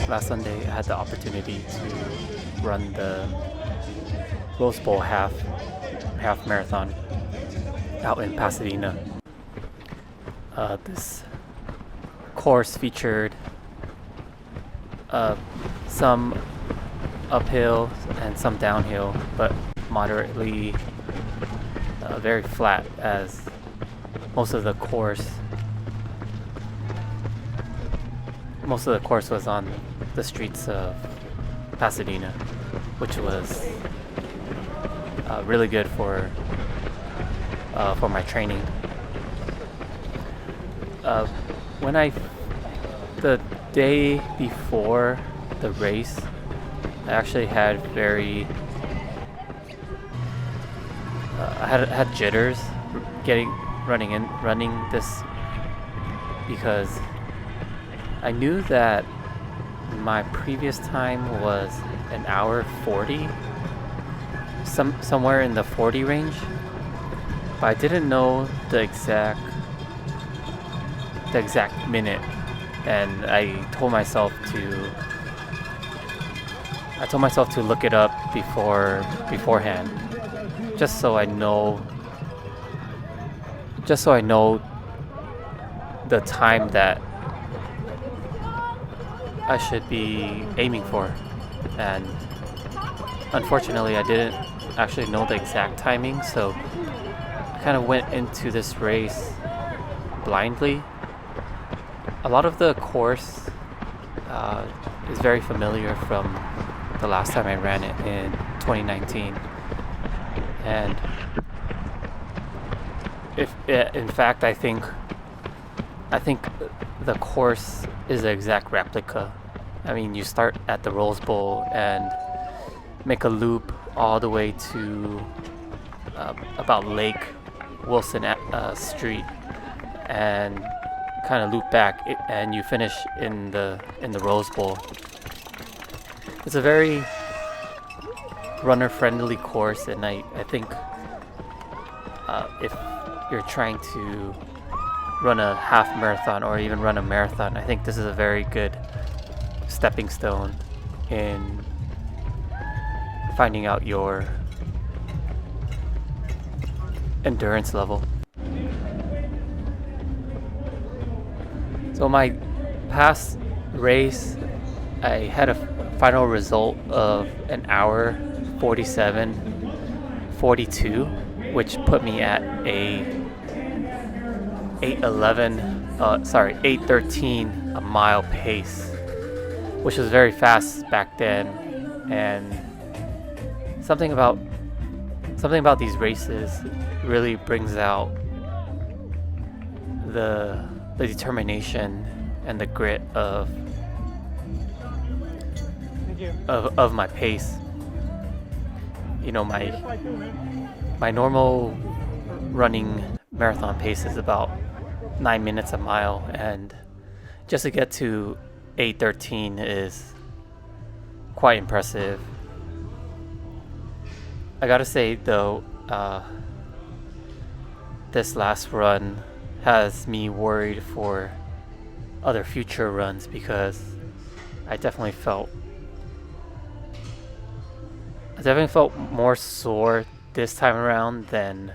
last Sunday I had the opportunity to run the Rose Bowl half marathon out in Pasadena. This course featured some uphill and some downhill, but moderately very flat, as most of the course was on the streets of Pasadena, which was really good for my training. The day before the race, I actually had I had jitters running this, because I knew that my previous time was an hour 40, somewhere in the 40 range, but I didn't know the exact minute, and I told myself to look it up beforehand, just so I know the time that I should be aiming for. And unfortunately I didn't actually know the exact timing, so I kind of went into this race blindly. A lot of the course is very familiar from the last time I ran it in 2019, and in fact I think the course is an exact replica. I mean, you start at the Rose Bowl and make a loop all the way to about Lake Wilson Street, and kind of loop back, and you finish in the Rose Bowl. It's a very runner-friendly course, and I think if you're trying to run a half marathon or even run a marathon, I think this is a very good stepping stone in finding out your endurance level. So my past race, I had a final result of an hour 47:42, which put me at a 8:13 a mile pace, which was very fast back then. And something about these races really brings out the determination and the grit of my pace. You know, my normal running marathon pace is about 9 minutes a mile, and just to get to 8:13 is quite impressive. I gotta say though, this last run has me worried for other future runs, because I definitely felt more sore this time around than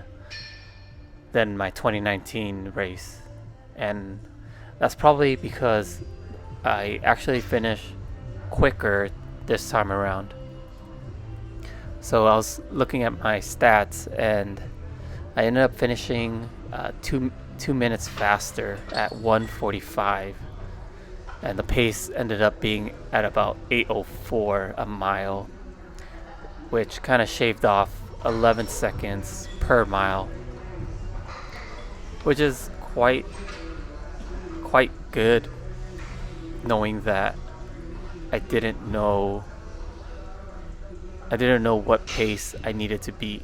my 2019 race. And that's probably because I actually finished quicker this time around. So I was looking at my stats, and I ended up finishing 2 minutes faster at 1:45, and the pace ended up being at about 8:04 a mile, which kind of shaved off 11 seconds per mile, which is quite good, knowing that I didn't know what pace I needed to beat.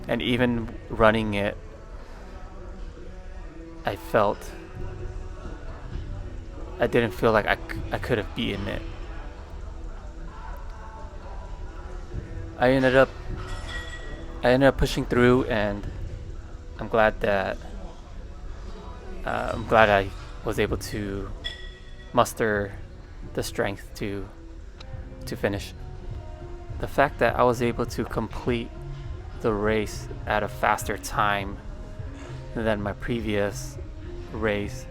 And even running it, I didn't feel like I could have beaten it. I ended up pushing through, and I'm glad I was able to muster the strength to finish. The fact that I was able to complete the race at a faster time than my previous race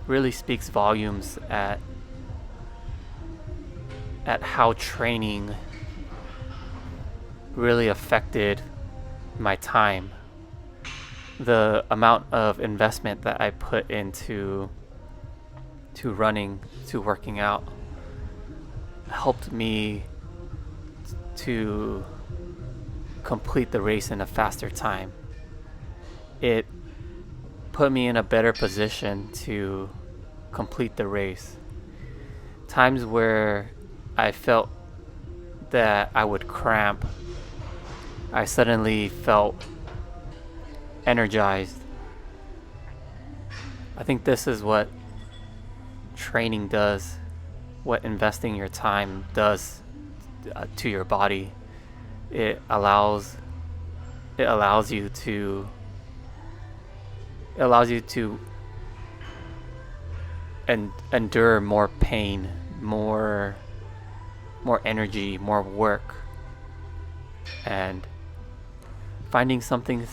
really speaks volumes at how training really affected my time. The amount of investment that I put into running, to working out, helped me to complete the race in a faster time. It put me in a better position to complete the race. Times where I felt that I would cramp, I suddenly felt energized. I think this is what training does, what investing your time does to your body. It allows you to endure more pain, more energy, more work, and finding something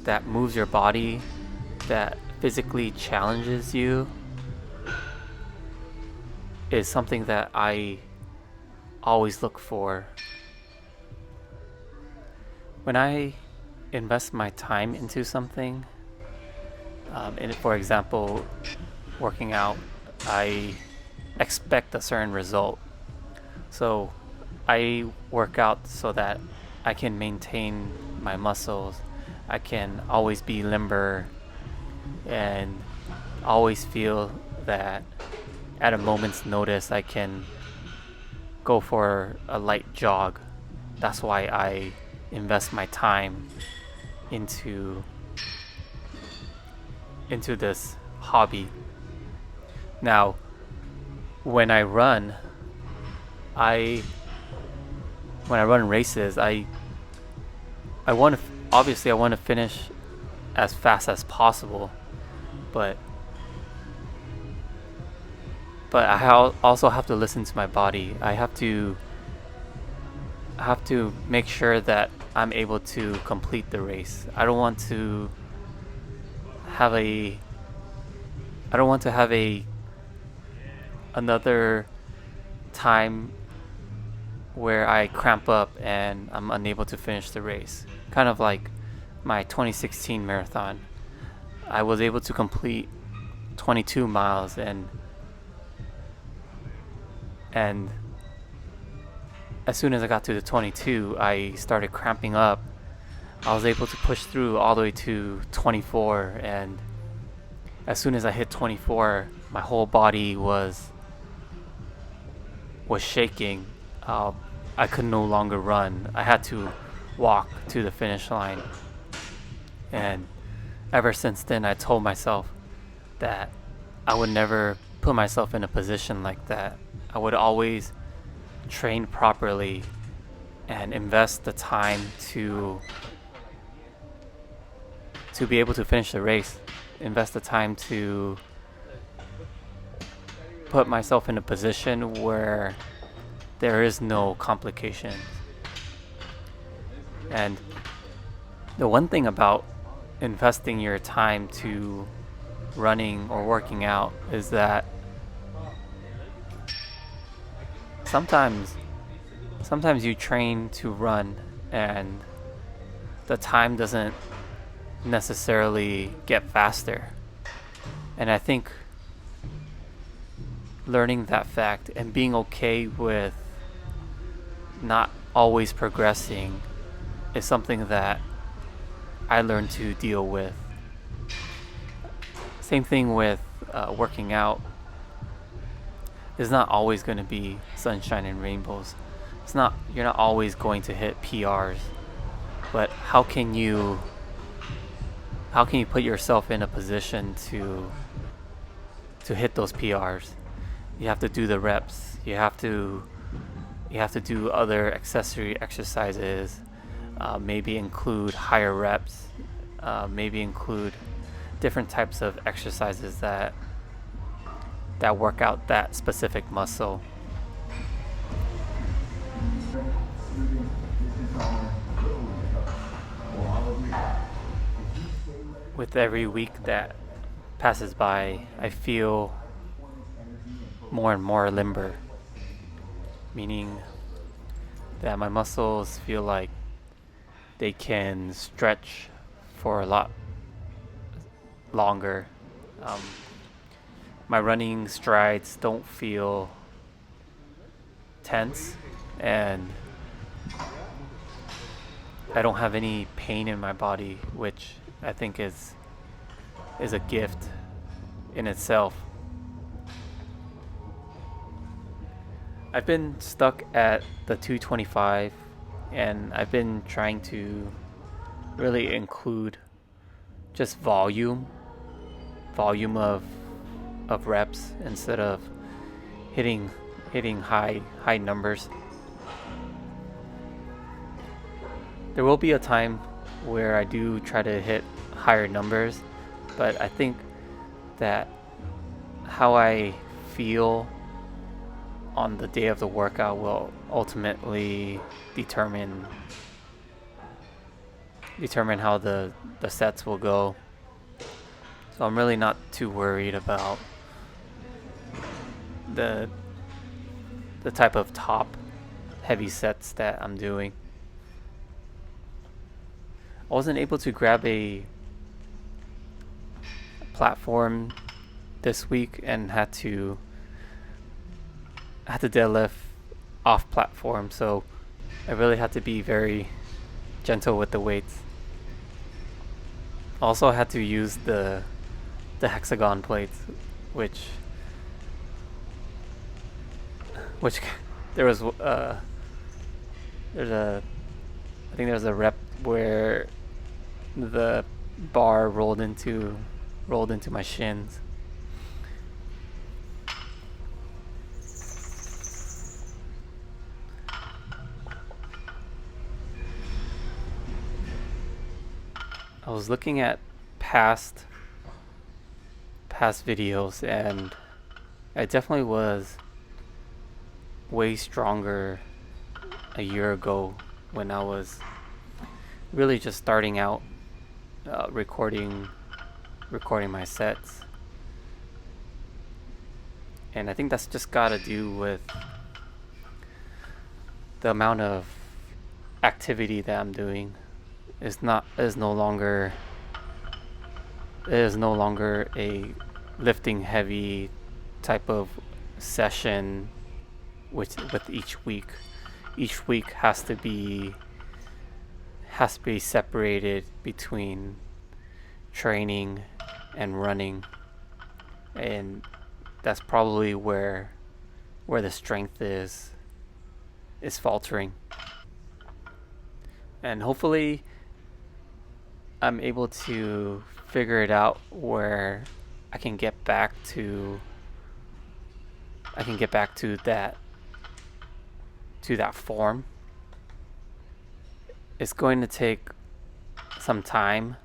that moves your body, that physically challenges you, is something that I always look for. When I invest my time into something, for example, working out, I expect a certain result. So I work out so that I can maintain my muscles, I can always be limber, and always feel that at a moment's notice I can go for a light jog. That's why I invest my time into this hobby. Now, when I run races, I want to obviously I want to finish as fast as possible, but I also have to listen to my body. I have to make sure that I'm able to complete the race. I don't want to have another time where I cramp up and I'm unable to finish the race. Kind of like my 2016 marathon. I was able to complete 22 miles and as soon as I got to the 22, I started cramping up. I was able to push through all the way to 24, and as soon as I hit 24, my whole body was shaking. I could no longer run. I had to walk to the finish line. And ever since then, I told myself that I would never put myself in a position like that. I would always train properly and invest the time to be able to finish the race. Invest the time to put myself in a position where there is no complications. And the one thing about investing your time to running or working out is that sometimes you train to run and the time doesn't necessarily get faster. And I think learning that fact and being okay with not always progressing is something that I learned to deal with. Same thing with working out. It's not always going to be sunshine and rainbows. You're not always going to hit PRs. But how can you put yourself in a position to hit those PRs? You have to do the reps. You have to do other accessory exercises. Maybe include higher reps. Maybe include different types of exercises that work out that specific muscle. With every week that passes by, I feel more and more limber, meaning that my muscles feel like they can stretch for a lot longer. My running strides don't feel tense, and I don't have any pain in my body, which I think is a gift in itself. I've been stuck at the 225, and I've been trying to really include just volume of reps instead of hitting high numbers. There will be a time where I do try to hit higher numbers, but I think that how I feel on the day of the workout will ultimately determine how the sets will go. So I'm really not too worried about the type of top heavy sets that I'm doing. I wasn't able to grab a platform this week and had to deadlift off platform, so I really had to be very gentle with the weights. Also had to use the hexagon plates, which there's a rep where the bar rolled into my shins. I was looking at past videos, and I definitely was way stronger a year ago when I was really just starting out recording my sets. And I think that's just gotta do with the amount of activity that I'm doing. It is no longer a lifting heavy type of session with each week. Each week has to be separated between training and running, and that's probably where the strength is faltering. And hopefully I'm able to figure it out where I can get back to that form. It's going to take some time.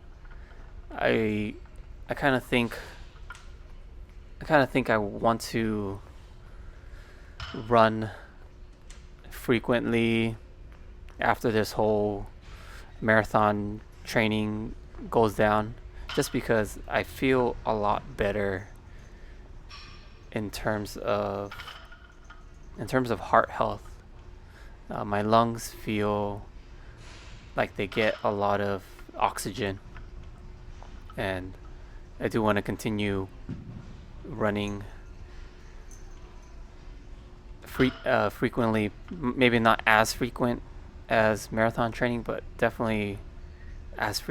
I kind of think I want to run frequently after this whole marathon training goes down, just because I feel a lot better in terms of heart health. My lungs feel like they get a lot of oxygen, and I do want to continue running frequently. Maybe not as frequent as marathon training, but definitely as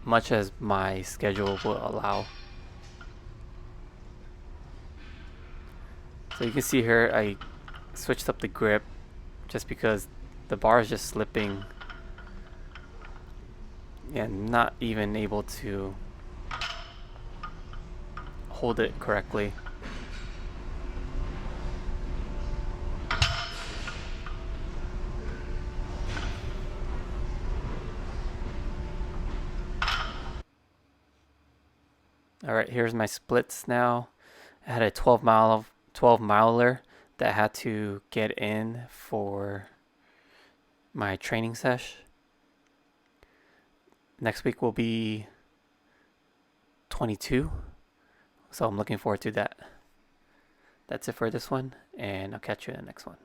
much as my schedule will allow. So you can see here I switched up the grip just because the bar is just slipping and not even able to hold it correctly. All right, here's my splits now. I had a 12 miler that I had to get in for my training sesh. Next week will be 22, so I'm looking forward to that. That's it for this one, and I'll catch you in the next one.